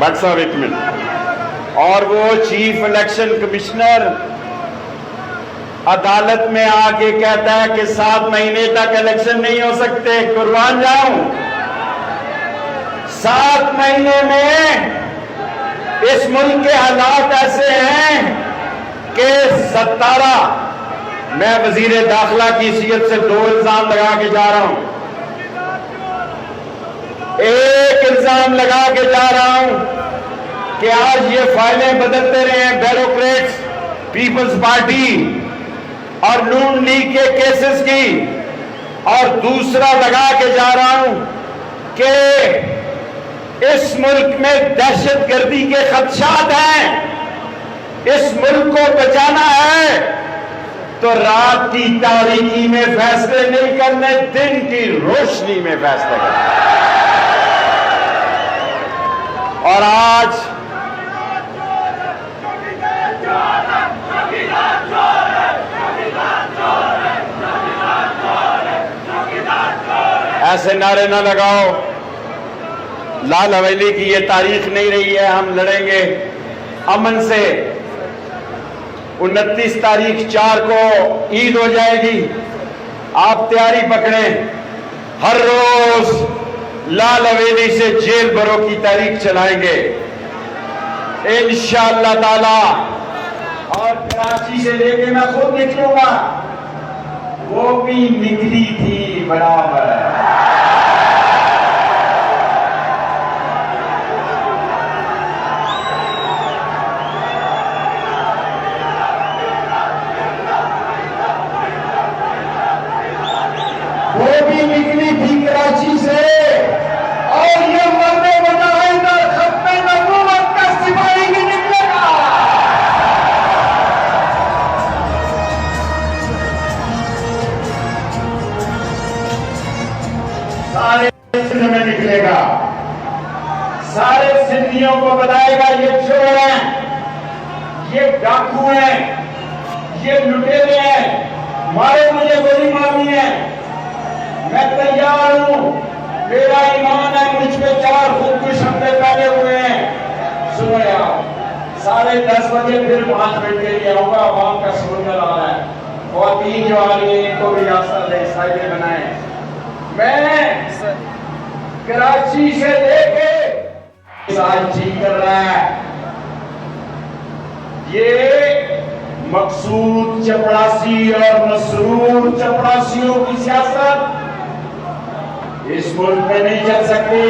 भट्ट साहब एक मिनट। और वो चीफ इलेक्शन कमिश्नर अदालत में आके कहता है कि 7 महीने तक इलेक्शन नहीं हो सकते। कुर्बान जाऊं, 7 महीने में इस मुल्क के हालात ऐसे हैं कि 17 मैं वजीर दाखिला की हैसियत से 2 इल्जाम लगा के जा रहा हूं। एक इल्जाम लगा के जा रहा हूं कि आज ये फाइलें बदलते रहे हैं ब्यूरोक्रेट्स, पीपल्स पार्टी और नून लीग के केसेस की। और दूसरा लगा के जा रहा हूं कि इस मुल्क में दहशतगर्दी के खदशात हैं। इस मुल्क को बचाना है तो रात की तारीकी में फैसले नहीं करने, दिन की रोशनी में फैसले करने। और आज ऐसे नारे ना लगाओ, लाल हवेली की ये तारीख नहीं रही है, हम लड़ेंगे अमन से। 29 तारीख 4 को ईद हो जाएगी, आप तैयारी पकड़ें। हर रोज लाल हवेली से जेल भरो की तारीख चलाएंगे इंशाअल्लाह ताला। और कराची से लेके मैं खुद निकलूंगा, वो भी निकली थी बराबर। वो भी निकली थी कराची से। और ये मरने मुजाहिद खत्मे नबूवत का सिपाही भी निकलेगा। सारे सिंध में निकलेगा, सारे सिंधियों को बताएगा ये चोर हैं, ये डाकू हैं, ये लुटेरे हैं, मारे मुझे गोली मारनी है, मैं तैयार हूं, मेरा ईमान है, मुझ पे 4 खुदकुश हमले पहले हुए हैं। सुनो यार, 10:30 बजे फिर 5 मिनट के लिए आऊंगा, आवाम का समुंदर आ रहा है। और 3 जो आ रही है इनको भी रास्ता दे, साइडें बनाए। मैं कराची से लेके आज ठीक कर रहा है। ये मकसूद चपड़ासी और मसरूर चपड़ासियों की सियासत इस मुल्क में नहीं चल सकती।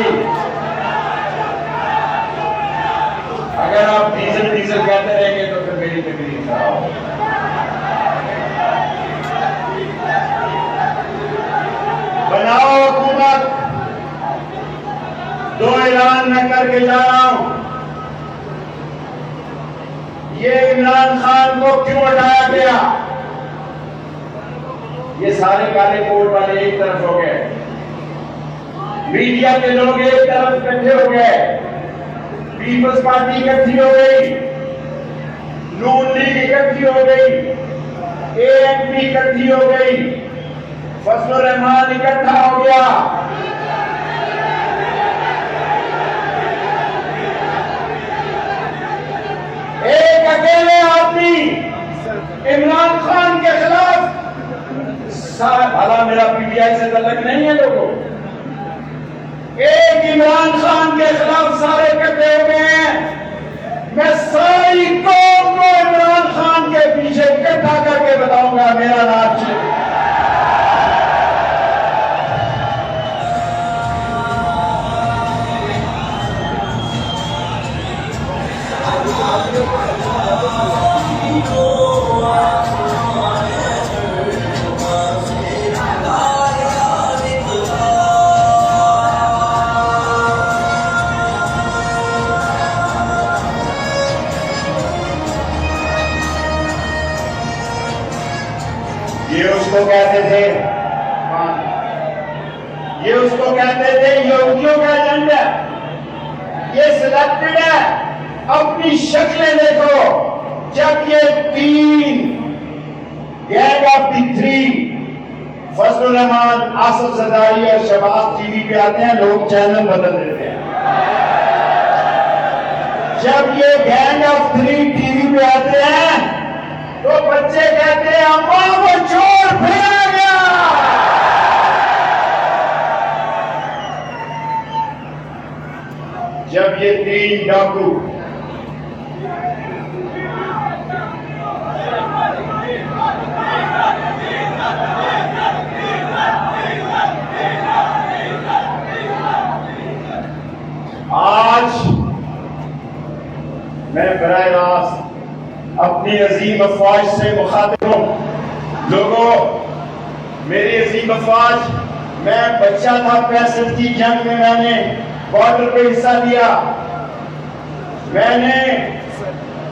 अगर आप डीजल कहते रहेंगे तो फिर मेरी तकलीफ खराब हो। बनाओ हुकूमत, 2 ऐलान मैं करके जा रहा हूं। ये इमरान खान को क्यों हटाया गया? ये सारे काले कोट वाले एक तरफ हो गए, मीडिया के लोग एक तरफ इकट्ठे हो गए, पीपल्स पार्टी इकट्ठी हो गई, नून लीग इकट्ठी हो गई, एएनपी इकट्ठी हो गई, फजलुर रहमान इकट्ठा हो गया। एक अकेले आदमी इमरान खान के खिलाफ, भला मेरा पीटीआई से तल्लुक नहीं है लोगों, एक इमरान खान के खिलाफ सारे इकट्ठे हो गए हैं। मैं सारी कौम को इमरान खान के पीछे इकट्ठा करके बताऊंगा मेरा नाम से। ये उसको कहते थे, ये उसको कहते थे योगियों का एजेंडा। ये सिलेक्टेड है, अपनी शक्लें देखो। जब ये 3 gang of the 3 Fazlur Rahman, Asif Zardari और शहबाज टीवी पे आते हैं, लोग चैनल बदल देते हैं। जब ये गैंग ऑफ थ्री टीवी पे आते हैं तो बच्चे कहते हैं अम्मा वो चोर फिर आ गया। जब ये तीन डाकू आज मैं बराह रास्त अपनी अजीम अफवाज से मुखातिब हूं। लोगों, मेरी अजीम अफवाज, मैं बच्चा था 65 की जंग में, मैंने बॉर्डर पे हिस्सा लिया। मैंने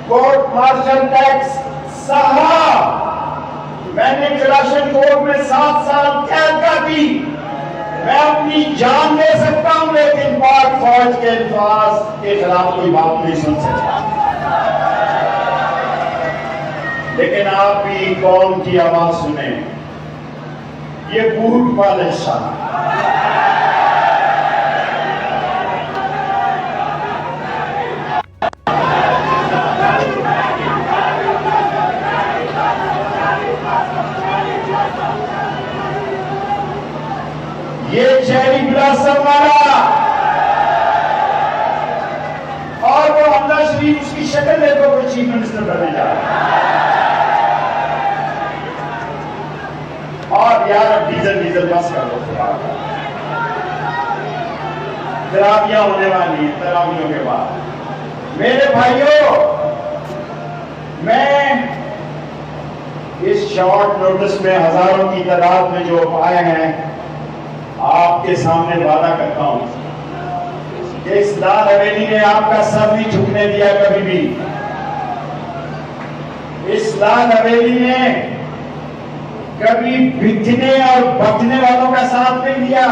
कोर्ट मार्शल टैक्स सहा। मैंने कलाशन कोर्ट में 7 साल कैद काटी। मैं अपनी जान दे सकता हूं, लेकिन पाक फौज के अल्फाज के खिलाफ कोई बात नहीं सुन सकता। लेकिन आप भी कौम की आवाज सुने। ये बूट वाले शाह ये चेरी ब्लॉसम वाला और वो हमजा शरीफ, उसकी शक्ल देखो, वो चीफ मिनिस्टर बनने जा रहा है। और यार अब डीजल बस कर दो। तरावियां होने वाली है, तरावियों के बाद मेरे भाइयों, मैं इस शॉर्ट नोटिस में हजारों की तादाद में जो आए हैं, आपके सामने वादा करता हूं कि इस लाल हवेली ने आपका सर नहीं झुकने दिया कभी भी। इस लाल हवेली ने कभी बिकने और बचने वालों का साथ नहीं दिया।